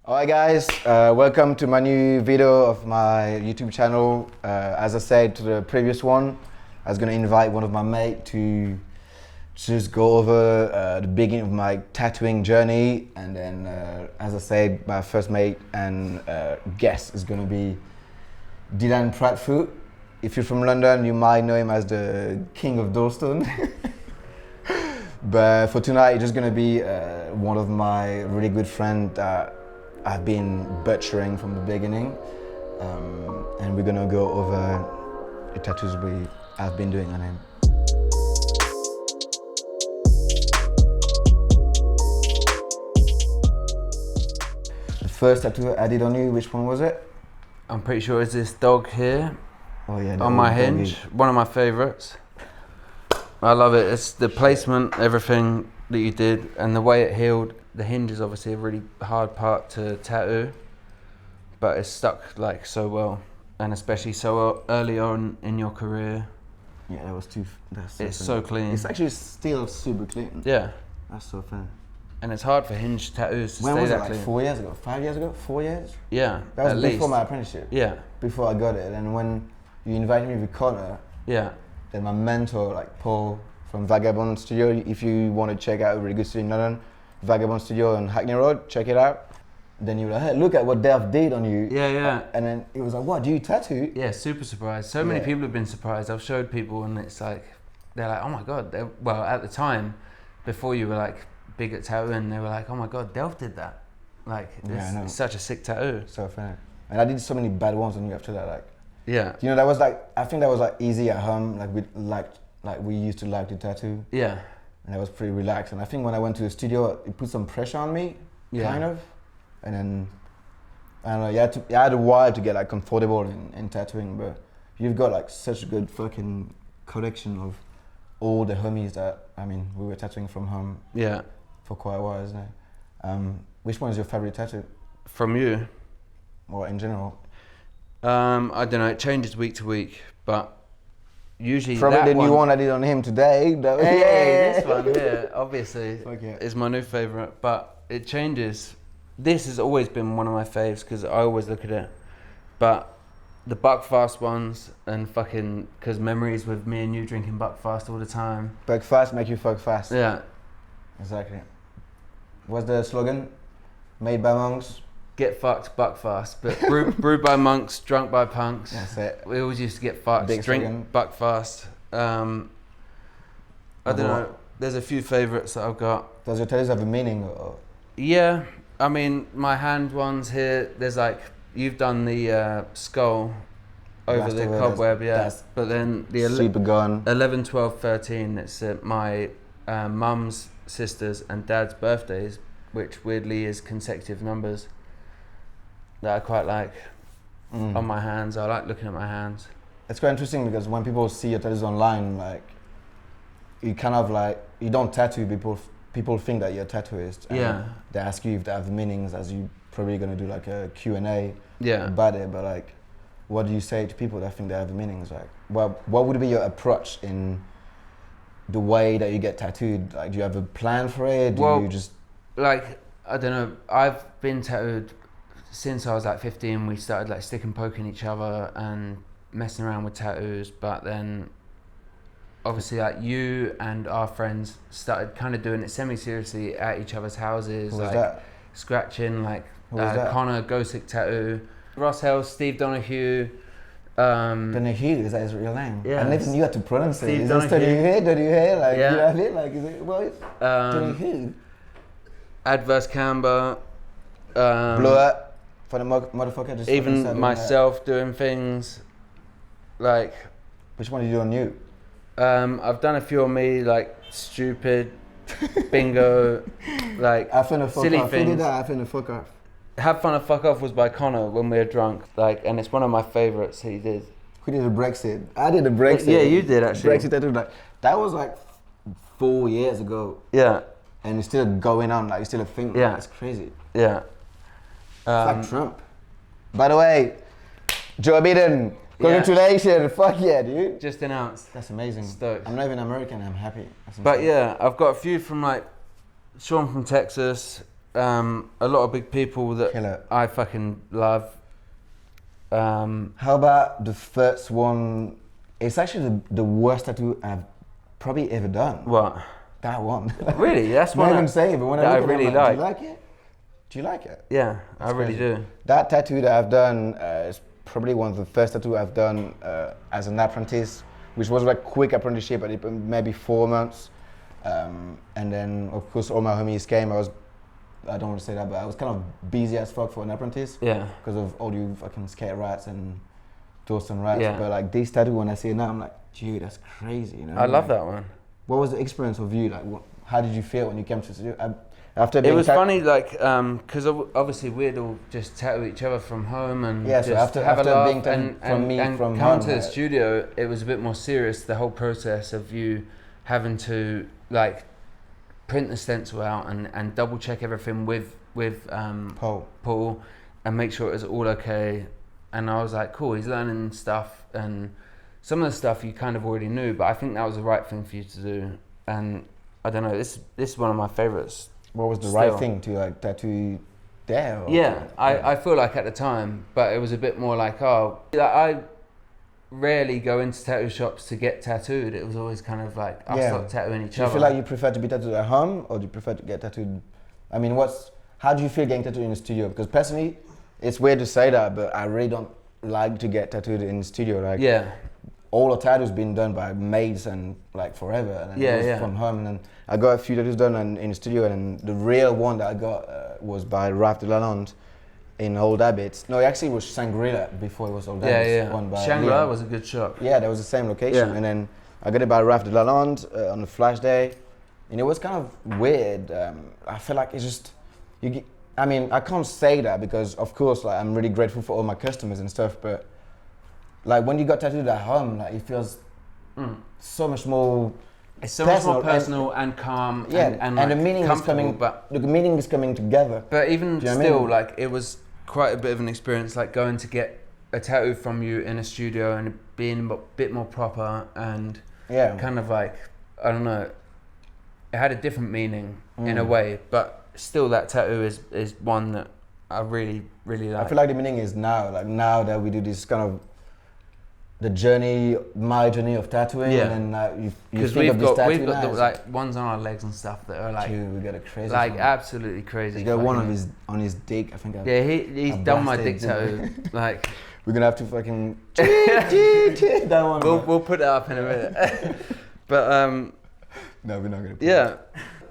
Alright guys, welcome to my new video of my YouTube channel. As I said to the previous one, I was going to invite one of my mates to just go over the beginning of my tattooing journey, and then as I said, my first mate and guest is going to be Dylan Proudfoot. If you're from London, you might know him as the King of Dalston. But for tonight, it's just going to be one of my really good friends that I've been butchering from the beginning, and we're gonna go over the tattoos I've been doing on him. The first tattoo I did on you, which one was it? I'm pretty sure it's this dog here. Oh yeah, on my hinge. One of my favourites. I love it. It's the placement, everything that you did, and the way it healed. The hinge is obviously a really hard part to tattoo, but it's stuck like so well, and especially so early on in your career. Yeah, that was too. It's so clean. It's actually still super clean. Yeah. That's so fun. And it's hard for hinge tattoos to when stay was that it? Like clean. 4 years ago? 5 years ago? 4 years? Yeah. That was at before least. my apprenticeship. Yeah. Before I got it, and when you invited me with Connor. Yeah. Then my mentor, like Paul from Vagabond Studio, if you want to check out a really good studio in London, Vagabond Studio on Hackney Road, check it out. Then you were like, hey, look at what Delph did on you. Yeah, yeah. And then it was like, what, do you tattoo? Yeah, super surprised. So many people have been surprised. I've showed people and it's like, they're like, oh my God. Well, at the time, before you were like big at tattooing, they were like, oh my God, Delph did that. Like, it's such a sick tattoo. So funny. And I did so many bad ones on you after that, like. Yeah. You know, that was like, I think that was like easy at home, like we used to like to tattoo. Yeah. And that was pretty relaxed. And I think when I went to the studio, it put some pressure on me, kind of. And then, I don't know, you had a while to get like comfortable in tattooing, but you've got like such a good fucking collection of all the homies that, I mean, we were tattooing from home. Yeah. For quite a while, isn't it? Which one is your favorite tattoo? From you? Or in general? I don't know, it changes week to week, but usually probably the new one I did on him today. This one here, obviously, yeah. is my new favourite, but it changes. This has always been one of my faves because I always look at it, but the Buckfast ones and fucking, because memories with me and you drinking Buckfast all the time. Buck fast, make you fuck fast. Yeah. Exactly. What's the slogan? Made by monks. Get fucked, Buckfast, but brewed by monks, drunk by punks. That's it. We always used to get fucked, Big drink slogan. Buckfast. I don't know. There's a few favourites that I've got. Does your tattoos have a meaning? Or? Yeah, I mean, my hand ones here. There's like you've done the skull over the cobweb, yeah. But then the super gun. 11, 12, 13. It's my mum's, sister's, and dad's birthdays, which weirdly is consecutive numbers. That I quite like on my hands. I like looking at my hands. It's quite interesting because when people see your tattoos online, like you kind of like, you don't tattoo, people think that you're a tattooist. Yeah. They ask you if they have meanings, as you probably gonna do like a Q&A yeah. about it, but like, what do you say to people that think they have meanings? Like, well, what would be your approach in the way that you get tattooed? Like, do you have a plan for it? Do you just... Like, I don't know, I've been tattooed since I was like 15. We started like stick and poking each other and messing around with tattoos, but then obviously like you and our friends started kind of doing it semi-seriously at each other's houses. What was like that? Scratching, like Connor Gosick tattoo, Ross Hell, Steve Donahue. Donahue, is that his real name? Yeah. I never knew how to pronounce it. Is Donahue. it Donahue? Like, yeah. You have it? Like, is it, well, it's Donahue. Adverse Camber. Blow up for the motherfucker. Just even myself doing things like. Which one did you do on you? I've done a few on me, like stupid, bingo, like silly things. Who did that? I finna fuck off. Have Fun or Fuck Off was by Connor when we were drunk, like, and it's one of my favourites he did. Who did the Brexit? I did the Brexit. Yeah, you did actually. Brexit tattoo, like, that was like 4 years ago. Yeah. And it's still going on, like, it's still a thing. Yeah. It's crazy. Yeah. It's like Trump. By the way, Joe Biden, congratulations. Yeah. Fuck yeah, dude. Just announced. That's amazing. Stoked. I'm not even American, I'm happy. But yeah, I've got a few from like Sean from Texas, A lot of big people that Killer. I fucking love. How about the first one? It's actually the worst tattoo I've probably ever done. What? That one. Really? That's Not one even saying, but when I that I look at it, really I'm like. do you like it? Do you like it? Yeah, I really crazy. do. That tattoo that I've done is probably one of the first tattoo I've done as an apprentice, which was like quick apprenticeship, maybe 4 months. And then of course all my homies came. I don't want to say that, but I was kind of busy as fuck for an apprentice. Yeah. Because of all you fucking skate rats and Dawson rats. Yeah. But like this tattoo, when I see it now, I'm like, dude, that's crazy. You know. I love that one. What was the experience of you? Like, how did you feel when you came to the studio? After It was funny, like, because obviously we'd all just tattoo each other from home and yeah, just so after have a laugh being tattooed from me and from coming home, to the studio, it was a bit more serious. The whole process of you having to like print the stencil out and double check everything with Paul and make sure it was all okay. And I was like, cool, he's learning stuff, and some of the stuff you kind of already knew, but I think that was the right thing for you to do. And I don't know, this is one of my favorites. What was the right thing to like tattoo there? Yeah, I feel like at the time, but it was a bit more like, I rarely go into tattoo shops to get tattooed. It was always kind of like us not tattooing each other. Do you feel like you prefer to be tattooed at home, or do you prefer to get tattooed? I mean, how do you feel getting tattooed in the studio? Because personally, it's weird to say that, but I really don't like to get tattooed in the studio. Like, all the tattoos been done by maids and like forever, and it was from home. And then I got a few tattoos done in the studio, and the real one that I got was by Raph de Lalonde in Old Habits. No, it actually was Shangri-La before it was Old Habits. One by Shangri-La Liam. was a good shop. Yeah, that was the same location. And then I got it by Raph de Lalonde on the flash day, and it was kind of weird. I feel like it's just I mean, I can't say that because of course, like, I'm really grateful for all my customers and stuff, but like when you got tattooed at home, like it feels so much more. It's so much more personal and calm. Yeah, and like the meaning is coming. But the meaning is coming together. But even still, I mean? Like it was quite a bit of an experience, like going to get a tattoo from you in a studio and being a bit more proper and kind of like, I don't know, it had a different meaning in a way, but still that tattoo is one that I really, really like. I feel like the meaning is now that we do this kind of my journey of tattooing, and then you think of this tattoo. We've got like ones on our legs and stuff that are like, dude, we got a crazy, like one. Absolutely crazy. He's got one on his dick, I think. He's done my dick tattoo. Like we're gonna have to fucking that one. We'll put it up in a minute. But no, we're not gonna. Put it.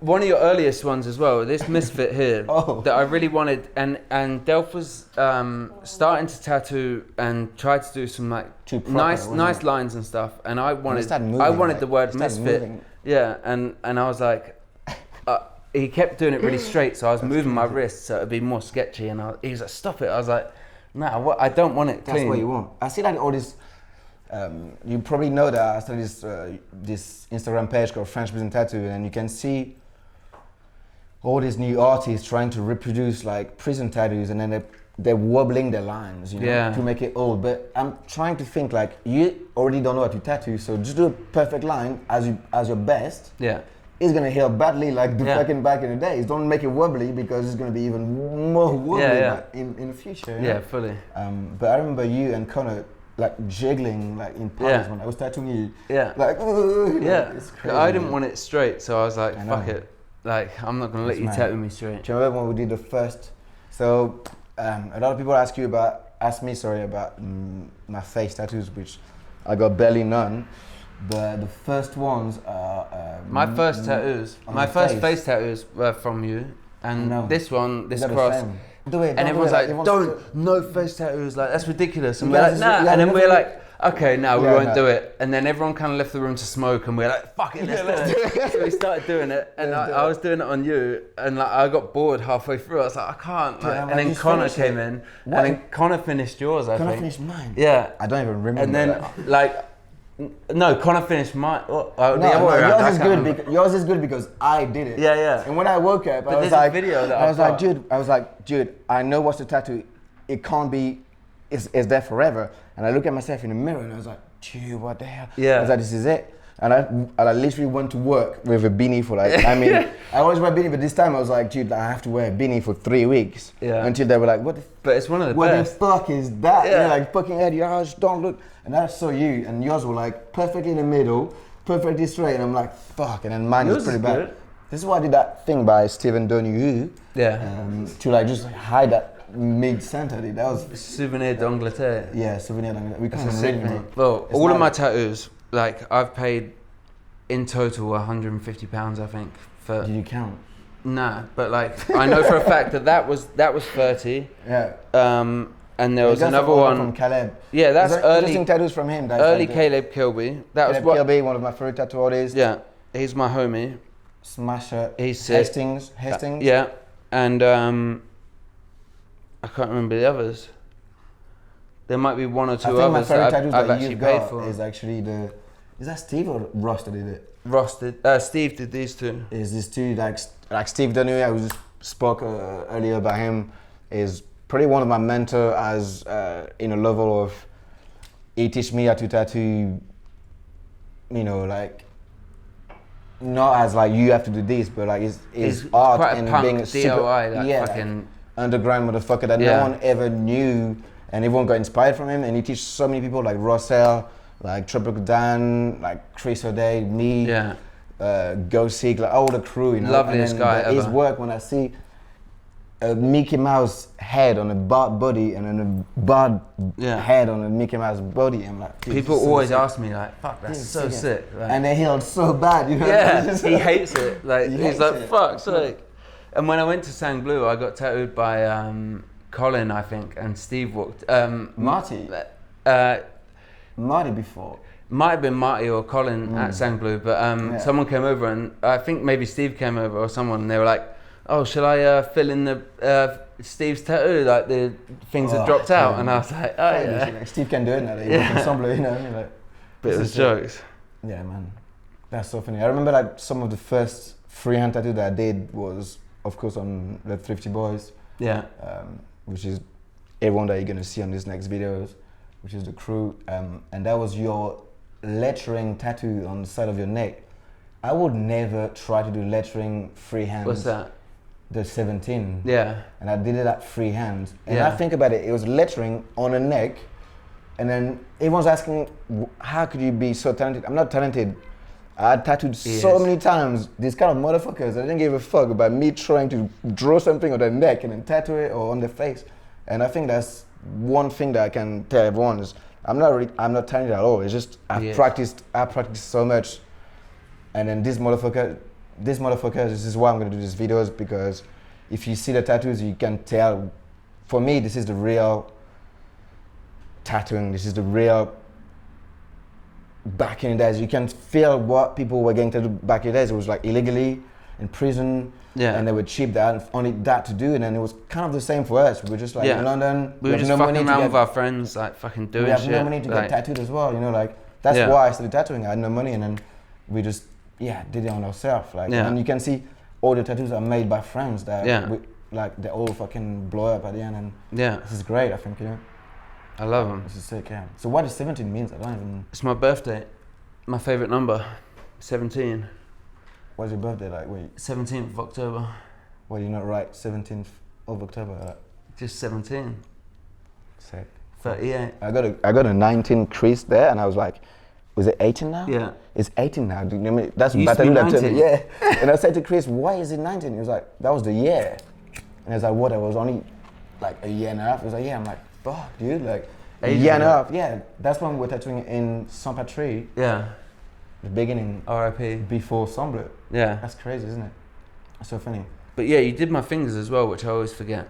One of your earliest ones as well, this misfit here that I really wanted, and Delph was starting to tattoo and tried to do some like nice lines and stuff, and I wanted the word misfit. Moving. Yeah, and I was like, he kept doing it really straight, so I was moving my wrist so it'd be more sketchy, and he was like, stop it. I was like, no, I don't want it clean. That's what you want. I see like all this. You probably know that I started this Instagram page called French Prison Tattoo, and you can see all these new artists trying to reproduce like prison tattoos, and then they're wobbling their lines, you know, to make it old. But I'm trying to think like, you already don't know how to tattoo, so just do a perfect line as your best. Yeah, it's gonna heal badly like the fucking back in the days. Don't make it wobbly because it's gonna be even more wobbly in the future. You know? Yeah, fully. But I remember you and Connor like jiggling like in Paris when I was tattooing you. Yeah. Like it's crazy. I didn't want it straight, so I was like, fuck it. Like, I'm not gonna let you tattoo me straight. Do you remember when we did the first? So, a lot of people ask me about my face tattoos, which I got barely none. But the first ones are my first tattoos. My first face tattoos were from you, and this cross. Do it, and everyone's like, no face tattoos, like that's ridiculous. And we're like, nah. And then we're like, okay, no, we won't do it. And then everyone kind of left the room to smoke, and we're like, fuck it, let's do it. So we started doing it, and I was doing it on you, and like I got bored halfway through. I was like, I can't. Like, and then Connor came in, and then Connor finished yours. Connor finished mine. Yeah. I don't even remember. And then like. No, Connor finished mine. Yours is good because I did it. Yeah. And when I woke up, I was like, dude, I know what's the tattoo. It can't be. It's there forever. And I look at myself in the mirror and I was like, dude, what the hell? Yeah. I was like, this is it. And I literally went to work with a beanie for like, I mean, I always wear a beanie, but this time I was like, dude, I have to wear a beanie for 3 weeks. Yeah. Until they were like, but it's one of the what best. the fuck is that? Yeah. You're like, fucking Eddie, I just don't look. And I saw you, and yours were like perfectly in the middle, perfectly straight. And I'm like, fuck. And then mine Yours was pretty is bad. good. This is why I did that thing by Stephen Donahue. Yeah. To like just hide that mid-center. That was, Souvenir d'Angleterre. yeah, souvenir. We can't It's a read sick it. thing. Well, It's all of not- my tattoos, like I've paid in total £150, I think. For Did you count? nah, but like I know for a fact that was 30. Yeah. And there was You got another some one from Caleb. Yeah, that's Is there early. interesting tattoos from him. That's Early like Caleb Kilby. That was Caleb what. Kilby, one of my favorite tattoo artists. Yeah, he's my homie. Smasher. He's sick. Hastings. Yeah, and I can't remember the others. There might be one or I two think my others favorite that tattoos I've that actually you've paid got for. is actually is that Steve or Ross that did it? Rusted. Steve did these two. Is this two like Steve Donahue? I just spoke earlier about him. Is pretty one of my mentor as in a level of he teach me how to tattoo. You know, like not as like you have to do this, but like it's He's art quite a and punk being DIY, like yeah, fucking underground motherfucker that Yeah. no one ever knew, and everyone got inspired from him. And he teaches so many people like Russell, like Tropical Dan, like Chris O'Day, me, yeah. Go Seek, like all the crew, you know. Loveliest And then guy his ever. work, when I see a Mickey Mouse head on a bald body and then a bald Yeah. head on a Mickey Mouse body, I'm like, dude, People this is so always sick. ask me like, "Fuck, that's This is so sick." Like, And they healed so bad, you know. yeah, he hates it. Like He he's hates like, it. "Fuck, sake." And when I went to Sang Blue, I got tattooed by Colin, I think, and Steve walked. Marty. Uh, Marty before. might have been Marty or Colin at Sang Blue, but Yeah. someone came over, and I think maybe Steve came over or someone, and they were like, "Oh, shall I fill in the Steve's tattoo, like the things that Oh, dropped out?" yeah. And I was like, "Oh yeah." Like, Steve can do it now. Like, Yeah. ensemble, you know what I mean? Like, But it this was is jokes. yeah, man. That's so funny. I remember like some of the first freehand tattoo that I did was, of course, on the Thrifty Boys, Yeah. which is everyone that you're gonna see on these next videos, which is the crew, and that was your lettering tattoo on the side of your neck. I would never try to do lettering freehand. What's that? The 17. Yeah. And I did it at freehand. And Yeah. I think about it, it was lettering on a neck. And then everyone's asking, how could you be so talented? I'm not talented. I tattooed so Yes. many times. These kind of motherfuckers, I didn't give a fuck about me trying to draw something on their neck and then tattoo it or on their face. And I think that's one thing that I can tell everyone is I'm not talented at all. It's just I practiced so much. And then this motherfucker, this is why I'm gonna do these videos, because if you see the tattoos, you can tell. For me, this is the real tattooing. This is the real back in the days. You can feel what people were getting tattooed back in the days. It was like illegally in prison, and they were cheap. They had only that to do, and then it was kind of the same for us. We were just like in London. We were have just no fucking money to around get, with our friends, like fucking doing we have shit. no money to like, get tattooed as well. You know, like that's why I started tattooing. I had no money, and then we just did it on ourselves. Like, and you can see all the tattoos are made by friends that we, like they all fucking blow up at the end, and this is great. I think, you know. I love them. This is sick, yeah. So what does 17 means? I don't even. It's my birthday. My favourite number. 17. What's your birthday like? Wait. 17th of October. Why do you not write 17th of October? Just 17. Sick. 38. I got a 19 crease there, and I was like, was it 18 now? Yeah. It's 18 now. Do you know what I mean? That's Used to be that told 19. me, yeah. And I said to Chris, why is it 19? He was like, that was the year. And I was like, what? It was only like a year and a half. He was like, yeah. I'm like, fuck, dude. Like, a year and a half. Yeah. That's when we were tattooing in Saint-Patrie. Yeah. The beginning. R.I.P. Before Semble. Yeah. That's crazy, isn't it? That's so funny. But yeah, you did my fingers as well, which I always forget.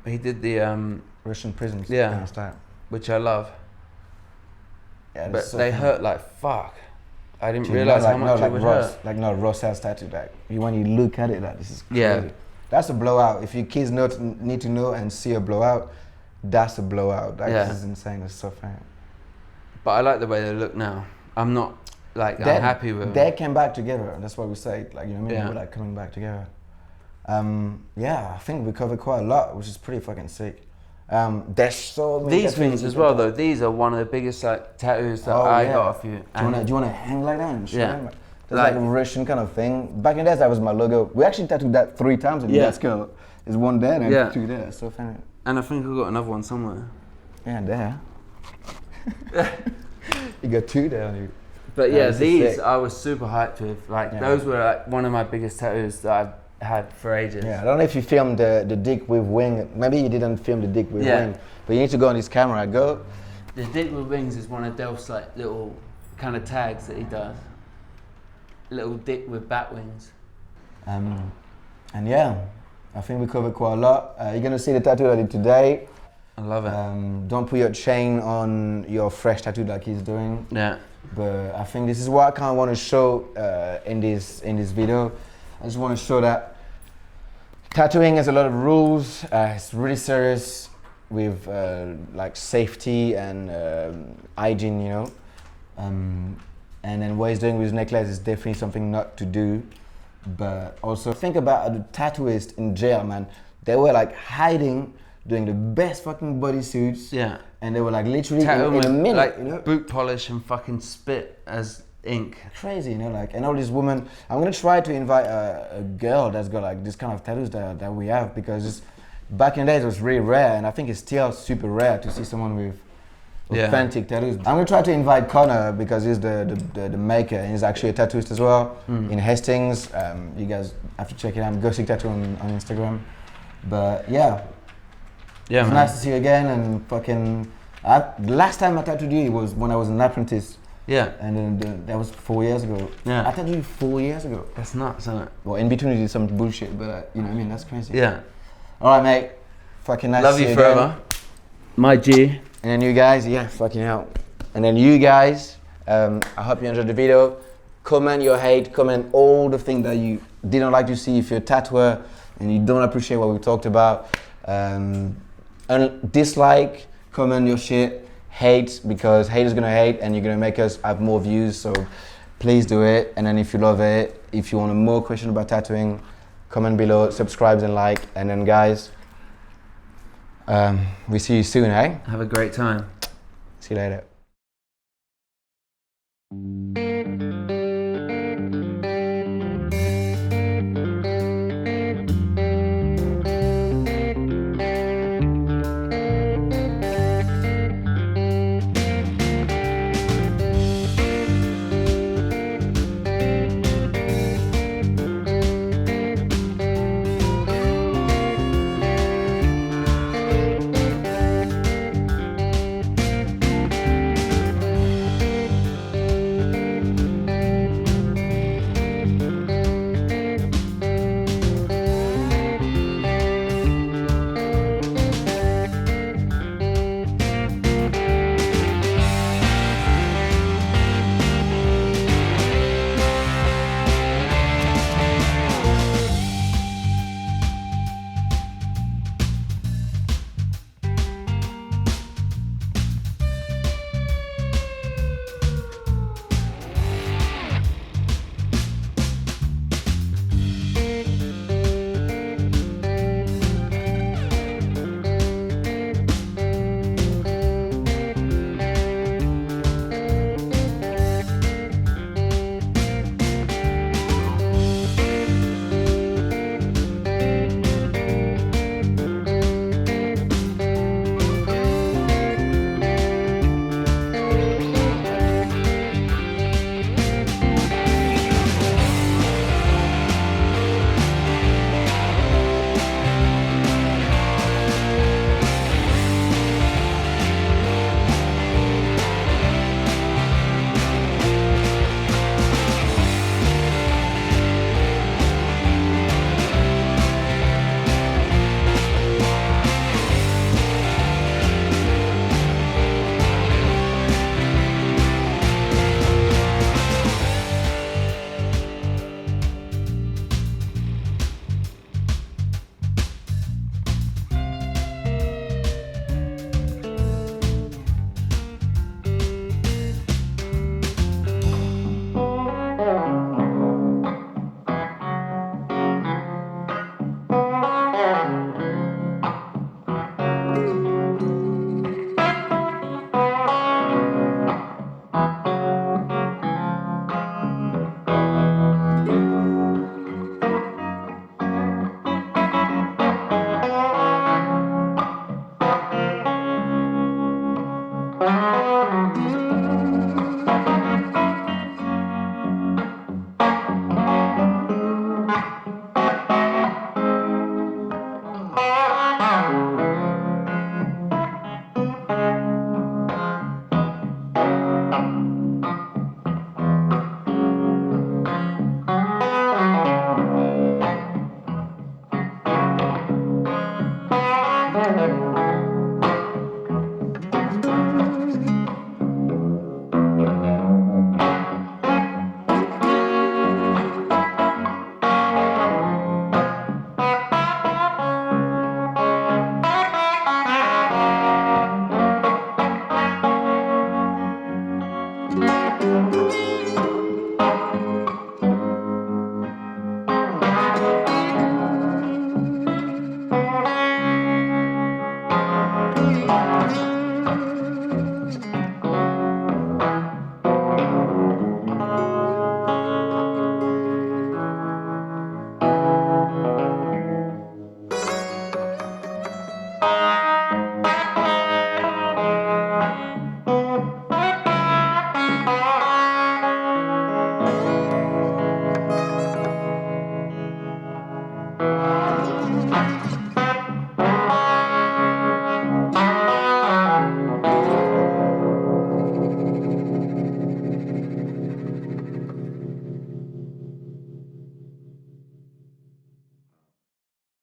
He did the Russian prisons. Yeah. Kind of style. Which I love. Yeah, but so they funny. hurt like fuck. I didn't Dude, realise not how much like it would Ross, hurt. like no Ross has tattoo. Like when you look at it, like this is crazy. Yeah. That's a blowout. If your kids need to know and see a blowout, that's a blowout. Like, this is insane. It's so funny. But I like the way they look now. I'm not like I'm happy with They them. came back together. That's what we say. Like, you know what I mean? Yeah. We're like coming back together. Yeah, I think we covered quite a lot, which is pretty fucking sick. There's so many These things as well, though. These are one of the biggest like tattoos that I got off you. Do you wanna hang like that and show them? That's Like like a Russian kind of thing. Back in the days, that was my logo. We actually tattooed that 3 times in that skull. There's one there and 2 there. So funny. And I think I got another one somewhere. Yeah, there. You got 2 there on you. But yeah, these I was super hyped with. Like those were like one of my biggest tattoos that I've had for ages. Yeah, I don't know if you filmed the dick with wing. Maybe you didn't film the dick with wing, but you need to go on this camera. Go. The dick with wings is one of Delph's like little kind of tags that he does. Little dick with bat wings. And yeah, I think we covered quite a lot. You're gonna see the tattoo I did today. I love it. Don't put your chain on your fresh tattoo like he's doing. Yeah. But I think this is what I kind of want to show in this video. I just want to show that tattooing has a lot of rules. It's really serious with like safety and hygiene, you know. And then what he's doing with his necklace is definitely something not to do. But also think about the tattooists in jail, man. They were like hiding, doing the best fucking bodysuits. Yeah. And they were like literally in a minute, like you know? boot polish and fucking spit as ink. Crazy, you know, like, and all these women. I'm gonna try to invite a girl that's got like this kind of tattoos that we have, because back in the days it was really rare, and I think it's still super rare to see someone with authentic tattoos. I'm gonna try to invite Connor because he's the maker, and he's actually a tattooist as well in Hastings. You guys have to check it out. Ghostic Tattoo on Instagram. But yeah, it's nice to see you again. And fucking, the last time I tattooed you was when I was an apprentice. Yeah. And then that was 4 years ago. Yeah. I tattooed you 4 years ago. That's nuts, isn't it? Well, in between we did some bullshit, but you know what I mean? That's crazy. Yeah. All right, mate. Fucking nice Love to see you you forever. again. My G. And then you guys, yeah, fucking hell. And then you guys, I hope you enjoyed the video. Comment your hate, comment all the things that you didn't like to see if you're a tattooer and you don't appreciate what we talked about. And dislike, comment your shit, hate, because hate is gonna hate and you're gonna make us have more views, so please do it. And then if you love it, if you want more questions about tattooing, comment below, subscribe and like. And then guys, we see you soon, eh? Have a great time. See you later.